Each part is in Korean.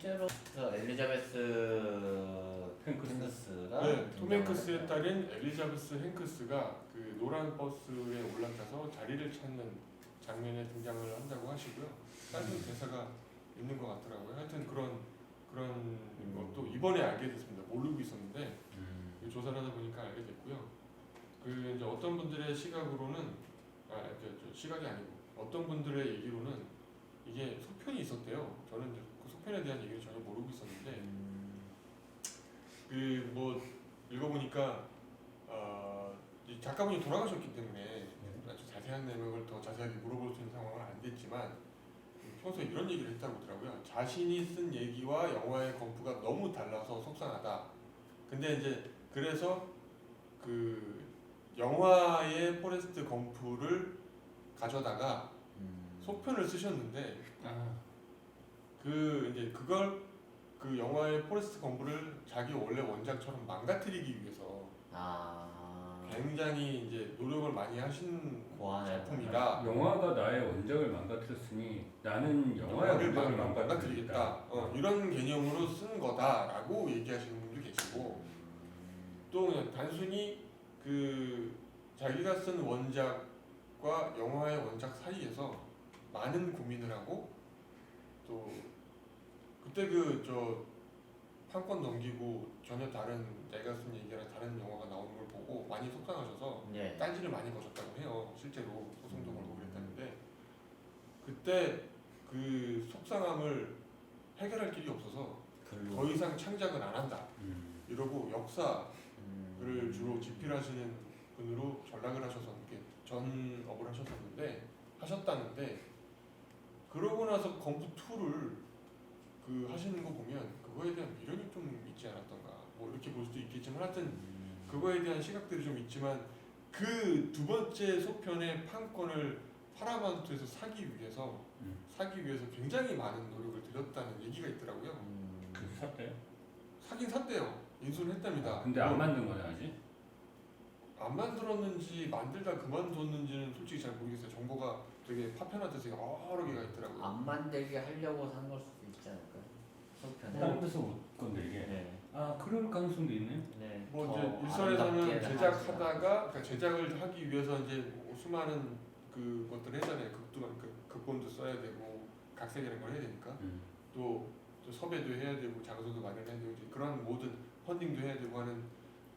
실제로 엘리자베스 행크스가 네, 톰 행크스의 딸인 엘리자베스 행크스가 그 노란 버스에 올라타서 자리를 찾는 장면에 등장을 한다고 하시고요. 다른 대사가 있는 것 같더라고요. 하여튼 그런 것도 이번에 알게 됐습니다. 모르고 있었는데 조사를 하다 보니까 알게 됐고요. 그 이제 어떤 분들의 시각으로는 시각이 아니고 어떤 분들의 얘기로는 이게 속편이 있었대요. 저는 이제 그 속편에 대한 얘기를 전혀 모르고 있었는데 그 뭐 읽어보니까 이 작가분이 돌아가셨기 때문에 아주 자세한 내용을 더 자세하게 물어볼 수 있는 상황은 안 됐지만 평소에 이런 얘기를 했다고 하더라고요. 자신이 쓴 얘기와 영화의 건프가 너무 달라서 속상하다. 근데 이제 그래서 그 영화의 포레스트 검프를 가져다가 속편을 쓰셨는데 그 이제 그걸 그 영화의 포레스트 검프를 자기 원래 원작처럼 망가뜨리기 위해서 굉장히 이제 노력을 많이 하신 작품이다. 영화가 나의 원작을 망가뜨렸으니 나는 영화의 원작을 망가뜨리겠다. 이런 개념으로 쓴 거다라고 얘기하시는 분도 계시고 또 그냥 단순히 그 자기가 쓴 원작과 영화의 원작 사이에서 많은 고민을 하고 또 그때 판권 넘기고 전혀 다른 내가 쓴 얘기랑 다른 영화가 나오는 걸 보고 많이 속상하셔서 딴지를 많이 거셨다고 해요. 실제로 소송도 걸고 그랬다는데 그때 그 속상함을 해결할 길이 없어서 더 이상 창작은 안 한다. 이러고 역사를 주로 집필하시는 분으로 전락을 하셔서 이렇게 전업을 하셨다는데 그러고 나서 검프 2를 그 하시는 거 보면 그거에 대한 미련이 좀 있지 않았던가 뭐 이렇게 볼 수도 있겠지만 하여튼 그거에 대한 시각들이 좀 있지만 그 두 번째 소편의 판권을 파라마운트에서 사기 위해서 굉장히 많은 노력을 들였다는 얘기가 있더라고요. 그래서 샀대요? 사긴 샀대요. 인수를 했답니다. 근데 안 만든 거네 아직? 안 만들었는지 만들다 그만뒀는지는 솔직히 잘 모르겠어요. 정보가 되게 파편화돼서 여러 개가 있더라고요. 안 만들게 하려고 산 걸 수도 있지 않을까요? 속편에. 다른 데서 올 건데 이게. 네. 그럴 가능성도 있네. 네. 뭐 더 이제 일선에서는 아름답게 제작하다가 그러니까 제작을 하기 위해서 이제 수많은 그것들을 했잖아요. 극본도 써야 되고 각색이라는 걸 해야 되니까 또 섭외도 해야 되고 장소도 마련해야 되고 이제 그런 모든 펀딩도 해야 되고 하는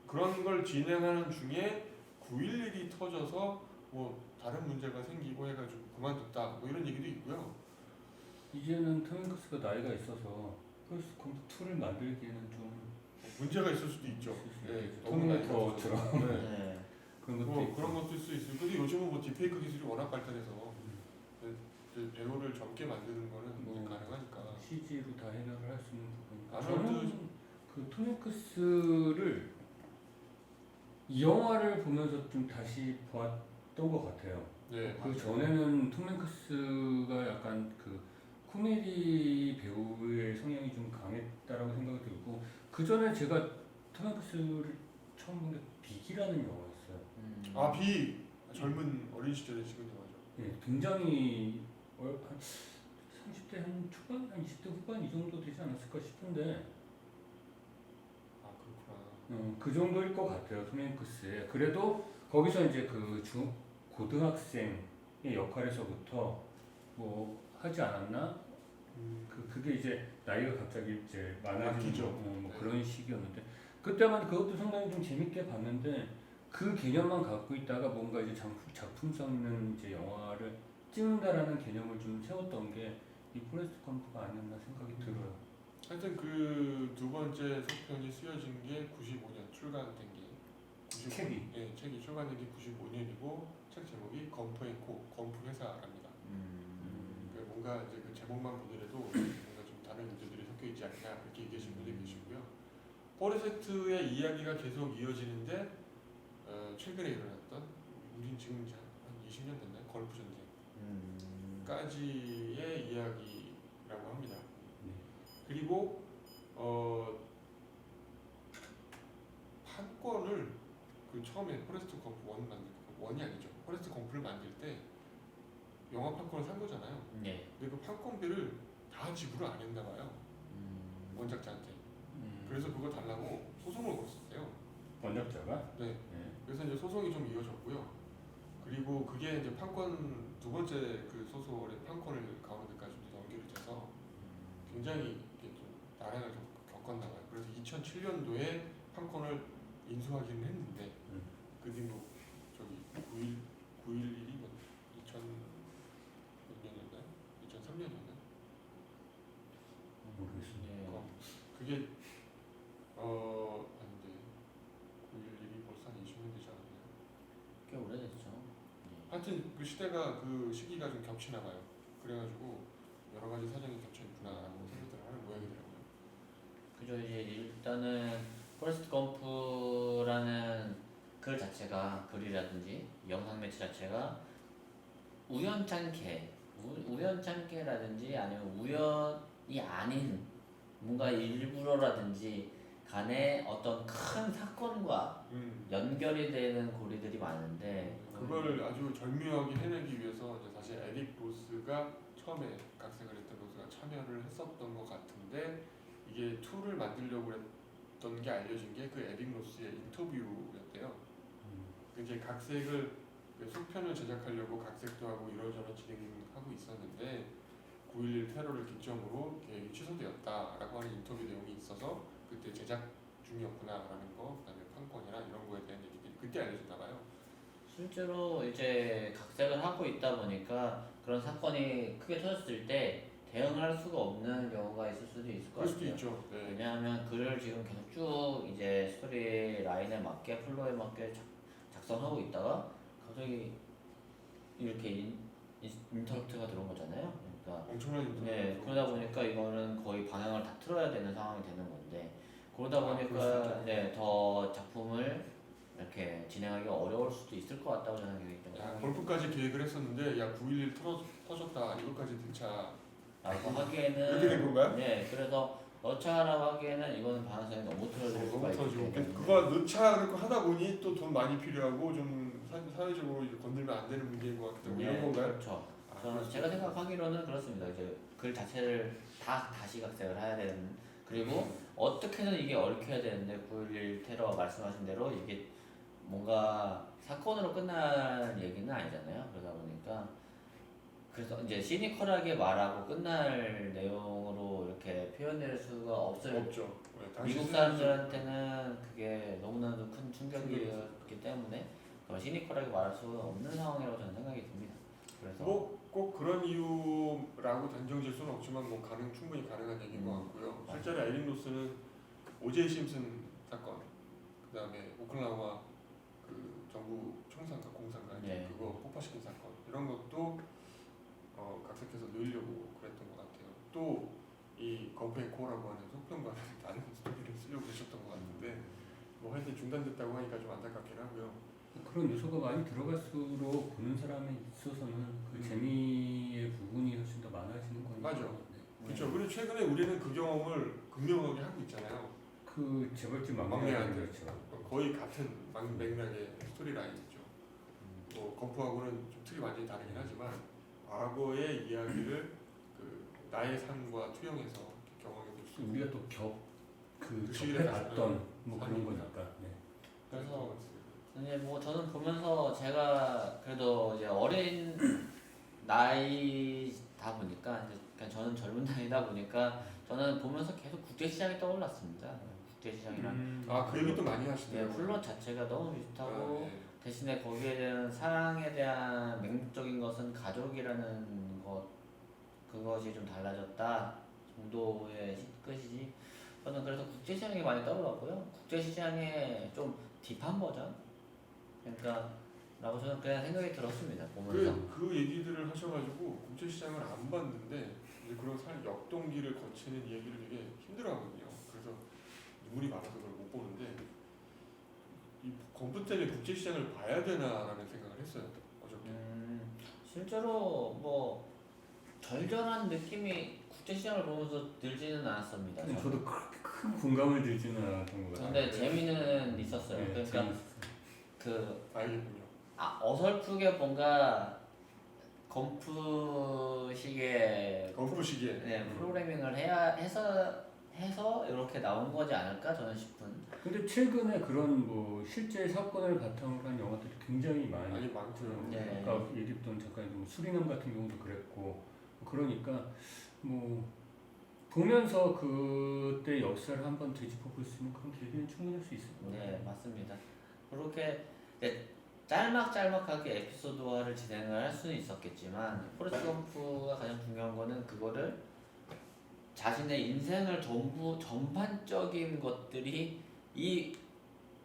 그런 걸 진행하는 중에 9.11이 터져서 뭐 다른 문제가 생기고 해가지고 그만뒀다 뭐 이런 얘기도 있고요. 이제는 톰 행크스가 나이가 있어서 포레스트 검프 2를 만들기에는 좀 문제가 있을 수도 있죠. 톰 행크스처럼 네. 그런 것도 있고. 그런 것도 있을 수 있어요. 근데 요즘은 뭐 딥페이크 기술이 워낙 발달해서 배우를 젊게 만드는 거는 가능하니까. CG로 다 해결을 할 수 있는 부분이니까. 아무래도 저는 그톰 행크스를 이 영화를 보면서 좀 다시 보았던 것 같아요. 네. 그 전에는 톰 행크스가 약간 그 코미디 배우의 성향이 좀 강했다라고 생각이 들고 그 전에 제가 톰 행크스를 처음 본 게 빅이라는 영화였어요. 비 젊은 어린 시절에 찍은 영화죠. 예, 굉장히 한 30대 한 초반, 한 20대 후반 이 정도 되지 않았을까 싶은데 그렇구나. 그 정도일 것 같아요, 톰 행크스의. 그래도 거기서 이제 그 고등학생의 역할에서부터 뭐 하지 않았나? 그게 이제 나이가 갑자기 이제 많아지죠. 뭐 그런 시기였는데 그때만 그것도 상당히 좀 재밌게 봤는데 그 개념만 갖고 있다가 뭔가 이제 작품성 있는 이제 영화를 찍는다라는 개념을 좀 세웠던 게 이 포레스트 검프가 아니었나 생각이 들어요. 하여튼 그 두 번째 속편이 쓰여진 게 95년 출간된 게 책이 출간된 게 95년이고 책 제목이 검프 앤 코, 검프 회사랍니다. 뭔가 이제 그 제목만 보더라도 뭔가 좀 다른 요소들이 섞여 있지 않냐 이렇게 얘기하시는 분들이 계시고요. 포레스트의 이야기가 계속 이어지는데 최근에 일어났던 우린 지금 한 20년 됐나요? 걸프 전쟁까지의 이야기라고 합니다. 그리고 판권을 그 처음에 포레스트 검프 원이 아니죠. 포레스트 검프를 만들 때 영화 판권을 산 거잖아요. 네. 근데 그 판권비를 다 지불을 안 했나 봐요. 원작자한테. 그래서 그거 달라고 소송을 걸었어요. 원작자가? 네. 네. 그래서 이제 소송이 좀 이어졌고요. 그리고 그게 이제 판권 두 번째 그 소설의 판권을 가운데까지 연결이 돼서 굉장히 이게 좀 난항을 좀 겪었나 봐요. 그래서 2007년도에 판권을 인수하기는 했는데 그 뒤 뭐 저기 9.11이 뭐 2000 몇 년이었나요? 2003년이었나요? 모르겠습니다. 예. 그게 아닌데 9.11이 벌써 한 20년 되지 않았나요? 꽤 오래됐죠. 예. 하여튼 그 시대가 그 시기가 좀 겹치나 봐요. 그래가지고 여러 가지 사정이 겹쳐 있구나라고 생각을 하는 모양이더라고요. 그죠. 이제 일단은 포레스트 검프라는 글 자체가 글이라든지 영상 매체 자체가 우연찮게라든지 아니면 우연이 아닌 뭔가 일부러라든지 간에 어떤 큰 사건과 연결이 되는 고리들이 많은데 그걸 아주 절묘하게 해내기 위해서 이제 사실 에릭 로스가 처음에 각색을 했던 로스가 참여를 했었던 것 같은데 이게 툴을 만들려고 했던 게 알려진 게 그 에릭 로스의 인터뷰였대요. 그 이제 각색을 그 속편을 제작하려고 각색도 하고 이러저러 진행하고 있었는데 9.11 테러를 기점으로 계획이 취소되었다라고 하는 인터뷰 내용이 있어서 그때 제작 중이었구나라는 거, 그다음에 판권이나 이런 거에 대한 얘기들이 그때 알려졌나 봐요. 실제로 이제 각색을 하고 있다 보니까 그런 사건이 크게 터졌을 때 대응을 할 수가 없는 경우가 있을 수도 있을 것 그럴 수도 같아요. 있죠. 네. 왜냐하면 글을 지금 계속 쭉 이제 스토리 라인에 맞게 플로에 맞게 작성하고 있다가 갑자기 이렇게 인터럽트가 들어온 거잖아요. 그러니까 엄청난 인터뷰. 네, 그러다 보니까 이거는 거의 방향을 다 틀어야 되는 상황이 되는 건데 그러다 그럴 수 보니까 있죠. 네, 더 작품을 이렇게 진행하기 어려울 수도 있을 것 같다고 저는 굉장히 야, 생각이 골프까지 계획을 했었는데 야 9.11 터졌다 이것까지 듣자 라고 이렇게 된 하기에는 건가요? 네, 그래서 넣자라고 하기에는 이거는 방향성이 너무 틀어질 수가 너무 있기 터지고 때문에 그거 넣자 그렇게 하다 보니 또 돈 많이 필요하고 좀 사회적으로 이제 건들면 안 되는 문제인 것 같기도 하고 이런 건가요? 그렇죠. 아, 저는 그럴 수 제가 있겠네요. 생각하기로는 그렇습니다. 이제 글 자체를 다시 각색을 해야 되는 그리고 어떻게든 이게 얽혀야 되는데 9.11 테러 말씀하신 대로 이게 뭔가 사건으로 끝날 얘기는 아니잖아요. 그러다 보니까 그래서 이제 시니컬하게 말하고 끝날 내용으로 이렇게 표현될 수가 없을 없죠. 네, 당시 미국 사람들한테는 그게 너무나도 큰 충격이었기 때문에 시니컬하게 말할 수 없는 상황이라고 저는 생각이 듭니다. 그래서 뭐꼭 그런 이유라고 단정질 수는 없지만 뭐 충분히 가능한 얘기인 것 같고요. 실제로 에릭 로스는 오제이 심슨 사건, 그 다음에 오클라호마 그 정부 총상가 공상가 네. 그거 폭파시킨 사건 이런 것도 각색해서 넣으려고 그랬던 것 같아요. 또 이 건프앤코라고 하는 속편과는 다른 스토리를 쓰려고 그러셨던 것 같은데 뭐 하여튼 중단됐다고 하니까 좀 안타깝긴 하고요. 그런 요소가 많이 들어갈수록 보는 사람에 있어서는 그 재미의 부분이 훨씬 더 많아지는 거니까. 맞아. 네. 그렇죠. 그리고 최근에 우리는 그 경험을 극명하게 하고 있잖아요. 그 재벌집 막내한테. 막내한테 그렇죠. 거의 같은 맥락의 스토리 라인이죠. 뭐 건프하고는 좀 틀이 완전히 다르긴 하지만 과거의 이야기를 그 나의 삶과 투영해서 경험해볼 수 있는 우리가 또그 시기를 접해봤던 뭐 그런 삶이니까. 거니까. 네. 그래서 이제 뭐 저는 보면서 제가 그래도 이제 어린 나이다 보니까 이제 그냥 저는 젊은 나이다 보니까 저는 보면서 계속 국제시장이 떠올랐습니다. 국제시장이랑 그 얘기도 많이 네, 하시더라고요. 플롯 자체가 너무 비슷하고 네. 대신에 거기에 대한 사랑에 대한 맹목적인 것은 가족이라는 것 그것이 좀 달라졌다 정도의 끝이지. 저는 그래서 국제시장이 많이 떠올랐고요. 국제시장의 좀 딥한 버전 그러니까 라고 저는 그냥 생각이 들었습니다. 보면서 그 얘기들을 하셔가지고 국제시장을 안 봤는데 이제 그런 역동기를 거치는 이야기를 되게 힘들어하거든요. 그래서 눈물이 많아서 그걸 못 보는데 이 건프 때문에 국제시장을 봐야 되나라는 생각을 했어요. 어저께. 실제로 뭐 절절한 느낌이 국제시장을 보면서 들지는 않았습니다. 저는. 저도 그렇게 큰 공감을 들지는 않았던 것 같아요. 근데 재미는 있었어요. 네, 그러니까 재밌었어요. 그 알겠군요. 어설프게 뭔가 건프식의 건프 시기에 네, 프로그래밍을 해야 해서 해서 이렇게 나온 거지 않을까 저는 싶은. 근데 최근에 그런 뭐 실제 사건을 바탕으로 한 영화들이 굉장히 많이 많이 많고요. 네. 아까 얘기했던 잠깐 뭐 수리남 같은 경우도 그랬고 그러니까 뭐 보면서 그때 역사를 한번 되짚어 볼 수 있는 그런 계기는 충분할 수 있을 것 같아요. 네, 맞습니다. 그렇게 이제 짤막짤막하게 에피소드화를 진행을 할 수는 있었겠지만 포레스트 검프가 가장 중요한 거는 그거를 자신의 인생을 전부 전반적인 것들이 이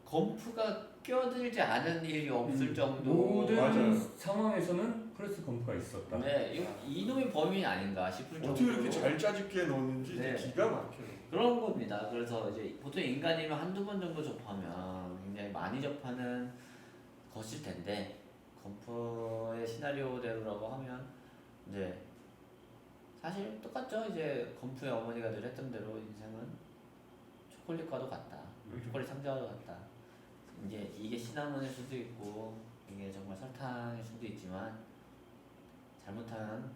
검프가 껴들지 않은 일이 없을 정도. 모든 맞아요. 상황에서는 프레스 검프가 있었다. 네, 이놈이 범인이 아닌가 싶을 정도로. 어떻게 이렇게 잘 짜집게 넣었는지 네. 기가 막혀요. 그런 겁니다. 그래서 이제 보통 인간이면 한두 번 정도 접하면 굉장히 많이 접하는 것일 텐데 검프의 시나리오대로라고 하면 이제 사실 똑같죠. 이제 검프의 어머니가 늘 했던 대로 인생은 초콜릿과도 같다. 초콜릿 상자와도 같다. 이제 이게 시나몬일 수도 있고 이게 정말 설탕일 수도 있지만 잘못하면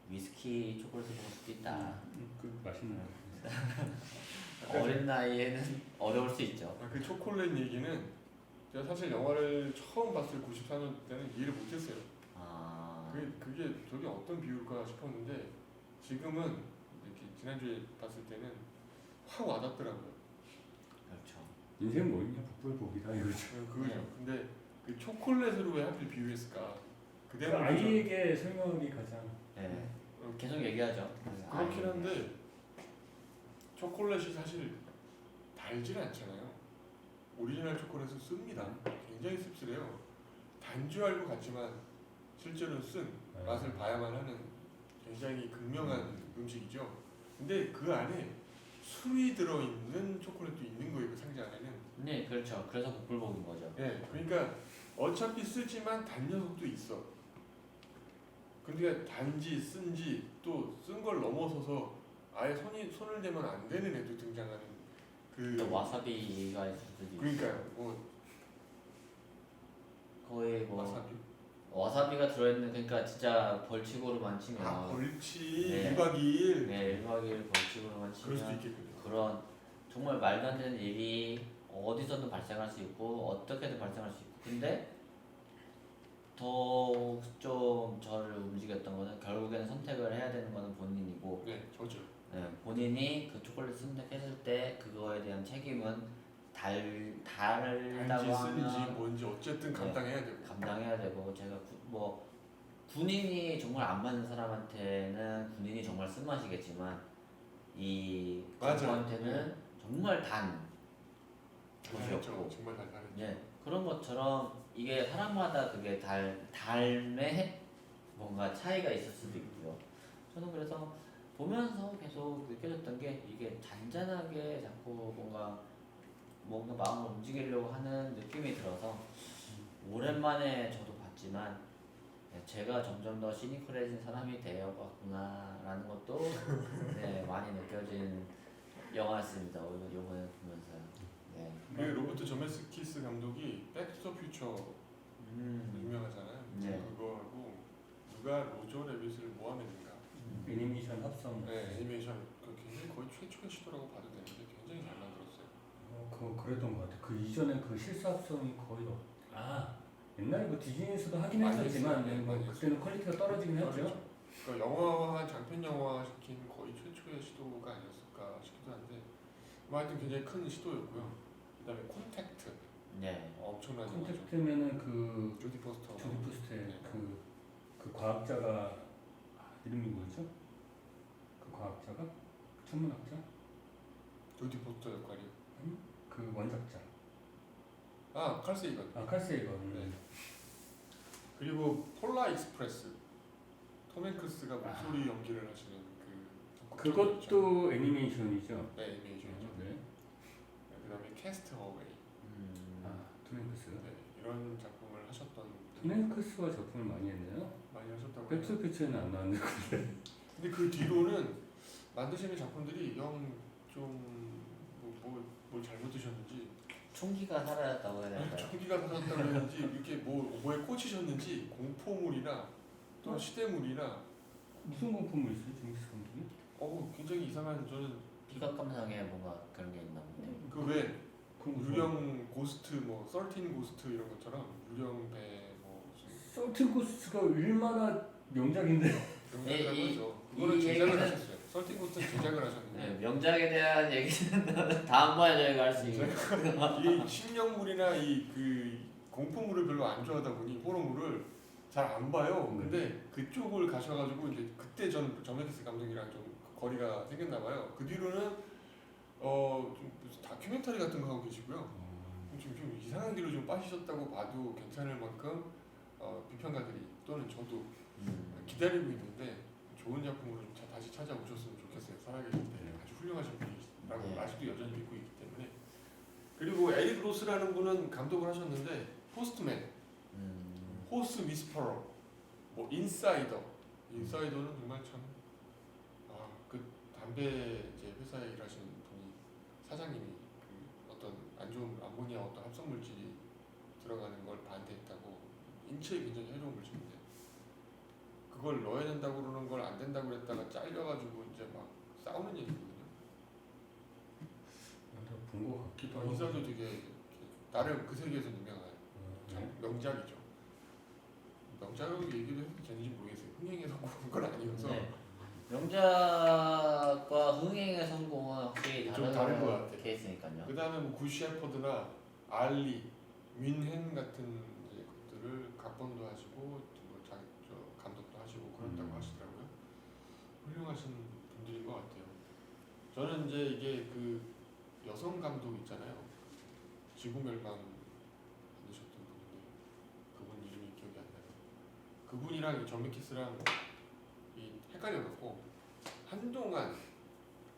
위스키 초콜릿을 먹을 수도 있다. 그 맛있는 거. 어린 나이에는 어려울 수 있죠. 그 초콜릿 얘기는 제가 사실 영화를 처음 봤을 94년 때는 이해를 못했어요. 아, 그게 저게 어떤 비유일까 싶었는데 지금은 이렇게 지난주에 봤을 때는 확 와닿더라고요. 그렇죠. 인생 뭐냐 복불복이다 이거죠. 그거죠. 네. 근데 그 초콜릿으로 왜 하필 비유했을까? 그 그대로 아이에게 설명이 가장 네. 계속 얘기하죠. 그렇긴 아, 한데 초콜릿이 사실 달지는 않잖아요. 오리지널 초콜릿은 씁니다. 굉장히 씁쓸해요. 단 줄 알고 갔지만 실제로 쓴 맛을 봐야만 하는 굉장히 극명한 음식이죠. 근데 그 안에 술이 들어있는 초콜릿도 있는 거예요. 그 상자 안에는. 네, 그렇죠. 그래서 복불복인 거죠. 네, 그러니까 어차피 쓰지만 단 녀석도 있어. 근데 단지 쓴지 또 쓴 걸 넘어서서 아예 손을 대면 안 되는 애도 등장하는 또 와사비가 있을 수도 있고. 그러니까요. 뭐 거의 뭐 와사비. 와사비가 들어있는 그러니까 진짜 벌칙으로만 치면 벌치 네. 1박 2일 네, 1박 2일 벌칙으로만 그럴 수도 치면 있겠군요. 그런 정말 말도 안 되는 일이 어디서든 발생할 수 있고 어떻게든 발생할 수 있고 근데 더 좀 저를 움직였던 거는 결국에는 선택을 해야 되는 거는 본인이고 네, 저죠. 네, 본인이 그 초콜릿 선택했을 때 그거에 대한 책임은 달다고 단지 쓰는지 하면 뭔지 어쨌든 네. 감당해야 되고. 감당해야 되고 제가 뭐 군인이 정말 안 맞는 사람한테는 군인이 정말 쓴맛이겠지만 이 맞아요. 저한테는 정말 단 다르죠. 것이었고 정말 다르죠. 네, 그런 것처럼 이게 사람마다 그게 닮의 뭔가 차이가 있을 수도 있고요. 저는 그래서 보면서 계속 느껴졌던 게 이게 잔잔하게 자꾸 뭔가 마음을 움직이려고 하는 느낌이 들어서 오랜만에 저도 봤지만 제가 점점 더 시니컬해진 사람이 되어갔구나라는 것도 네, 많이 느껴진 영화였습니다. 이번에 보면서요. 네. 그 로버트 저메스키스 감독이 백투더 퓨처 유명하잖아요. 네. 그거하고 누가 로저 레빗을 모아냈는가. 애니메이션 합성. 네, 애니메이션 그 굉장히 거의 최초의 시도라고 봐도 되는데 굉장히 잘 만들었어요. 그거 그랬던 것 같아. 그 이전에 그 실사 합성이 거의 옛날에 뭐 디즈니에서도 하긴 많이 했었지만 했어요. 뭐 많이 그때는 퀄리티가 떨어지긴 했죠. 그렇죠. 그러니까 영화화 장편 영화 시킨 거의 최초의 시도가 아니었을까 싶기도 한데 뭐 하여튼 굉장히 큰 시도였고요. 그다음에 콘택트 네. 엄청난 영화죠. 콘택트면은 그 조디 포스터. 조디 포스트의 네. 그 과학자가 이름이 뭐였죠? 그 과학자가 천문학자? 조디 포스터 역할이요. 그 원작자. 칼 세이건. 칼 세이건. 네. 그리고 폴라 익스프레스. 톰 행크스가 목소리 연기를 하시는 그 그것도 애니메이션이죠. 네, 애니메이션이죠. 네. 그다음에 캐스트어웨이. 톰 행크스. 네, 이런 작품을 하셨던 톰 행크스가 작품을 많이 했네요. 많이 하셨다고. 백투 퓨처에는 안 나왔는데. 근데 그 뒤로는 만드시는 작품들이 뭘 잘못 드셨는지 총기가 사라졌다고 해야 될까요? 총기가 사셨다고 했는지 이렇게 뭐에 꽂히셨는지 공포물이나 또 시대물이나 무슨 공포물 있어요, 제임스 감독이? 굉장히 이상한 저는 비각 감상에 뭔가 그런 게 있나 보네. 그 왜 그럼 유령 고스트 뭐 13 고스트 이런 것처럼 유령 배뭐 서틴 고스트가 얼마나 명작인데. 명작이라고 이- 하죠. 그거는 이 제작을 얘기는- 하셨어요. 13 고스트는 제작을 하셨는데 네, 명작에 대한 얘기는 다음번에 저희가 할 수 있고. 이 심령물이나 이 그 공포물을 별로 안 좋아하다 보니 호러물을 잘 안 봐요. 근데 그쪽을 가셔가지고 이제 그때 전 정맥키스 감독이랑 좀 거리가 생겼나 봐요. 그 뒤로는 좀 무슨 다큐멘터리 같은 거 하고 계시고요. 좀 이상한 길로 좀 빠지셨다고 봐도 괜찮을 만큼 비평가들이 또는 저도 기다리고 있는데 좋은 작품으로 좀 다시 찾아오셨으면 좋겠어요. 살아계실 때 아주 훌륭하신 분이라고 네. 아직도 여전히 믿고 있기 때문에. 그리고 에릭 로스라는 분은 감독을 하셨는데 포스트맨, 호스 위스퍼러, 뭐 인사이더는 정말 참 그 담배 이제 회사에 일하시는 분이 사장님이 그 어떤 안 좋은 암모니아 어떤 합성 물질이 들어가는 걸 반대했다고 인체에 굉장히 해로운 물질인데 그걸 넣어야 된다고 그러는 걸 안 된다고 그랬다가 잘려가지고 이제 막 싸우는 얘기거든요. 본것 같기도 하고. 인사도 되게 나름 그 세계에서 유명한 명작이죠. 명작으로 얘기를 해도 되는지 모르겠어요. 흥행에 성공한 건 아니어서 네. 명작과 흥행의 성공은 확실히 좀 다른 것 같아요. 케이스니까요. 그 다음에 뭐 굿셰퍼드나 알리, 윈헨 같은 이제 것들을 각본도 하시고 뭐 감독도 하시고 그런다고 하시더라고요. 훌륭하신 분들인 것 같아요. 저는 이제 이게 그 여성 감독 있잖아요. 지구멸망 만드셨던 분인데 그분 이름이 기억이 안 나요. 그분이랑 전미키스랑 헷갈려갖고 한동안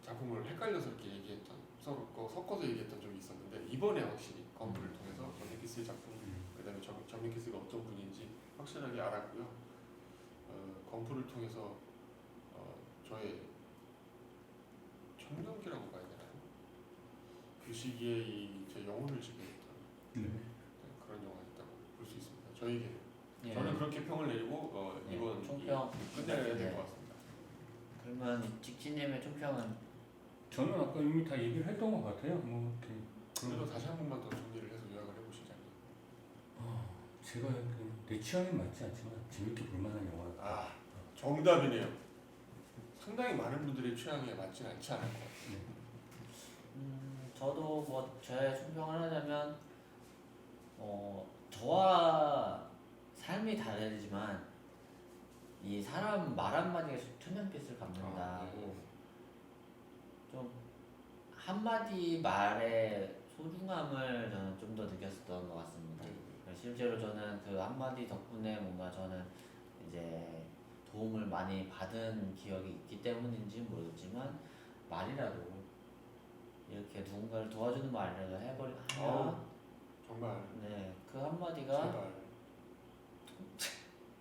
작품을 헷갈려서 이렇게 얘기했던 서로 섞어서 얘기했던 적이 있었는데 이번에 확실히 건프를 통해서 전미키스의 작품 그다음에 전미키스가 어떤 분인지 확실하게 알았고요. 건프를 통해서 저의 청년기라고 봐야 되나요? 그 시기에 제 영혼을 지배했던 그런 영화였다고 볼 수 있습니다. 저에게는 예. 저는 그렇게 평을 내리고 예, 이번 총평 끝내야 될 네. 것 같습니다. 그러면 직진님의 총평은 저는 아까 이미 다 얘기를 했던 것 같아요. 뭐 이렇게 그래도 다시 한 번만 더 정리를 해서 요약을 해보시자면 제가 내 취향에 맞지 않지만 재밌게 볼 만한 영화. 정답이네요. 상당히 많은 분들의 취향에 맞진 않지 않을 것 같아요. 저도 뭐 제 총평을 하자면 저와 삶이 다르지만 이 사람 말 한마디에 천년빛을 갚는다고 좀 한마디 말의 소중함을 저는 좀 더 느꼈었던 것 같습니다. 실제로 저는 그 한마디 덕분에 뭔가 저는 이제 도움을 많이 받은 기억이 있기 때문인지 모르겠지만 말이라도 이렇게 누군가를 도와주는 말이라도 하면 정말 네, 그 한마디가 제발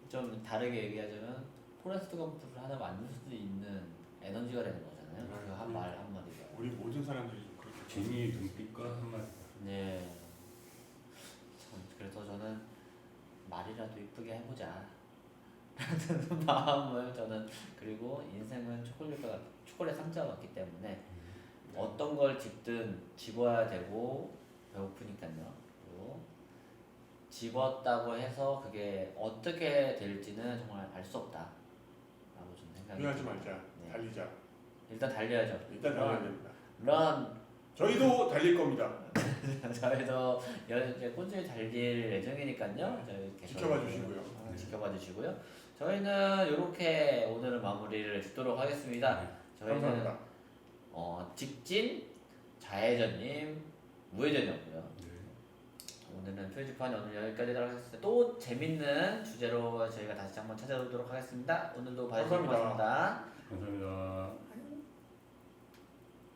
좀 다르게 얘기하자면 포레스트 검프를 하나 만들 수도 있는 에너지가 되는 거잖아요. 그 한 말 한마디가. 우리 모든 사람들이 좀 그렇게 재미의 눈빛과 한마디. 네. 그래서 저는 말이라도 이쁘게 해보자 라는 마음을 저는 그리고 인생은 초콜릿 상자가 같기 때문에 어떤 걸 집든 집어야 되고 배고프니까요. 그리고 집었다고 해서 그게 어떻게 될지는 정말 알 수 없다 라고 좀 생각이 후회하지 듭니다. 말자. 네. 달리자. 일단 달려야죠. 일단 달려야 됩니다. 런 저희도 달릴 겁니다. 저희도 이제 꾸준히 달릴 예정이니까요. 저희 계속 지켜봐 주시고요. 지켜봐 주시고요. 저희는 이렇게 오늘은 마무리를 짓도록 하겠습니다. 저희는 감사합니다. 직진 좌회전님 우회전이었고요. 오늘은 표지판 오늘 여기까지 하겠습니다. 또 재밌는 주제로 저희가 다시 한번 찾아오도록 하겠습니다. 오늘도 봐주셔서 감사합니다. 고맙습니다. 감사합니다.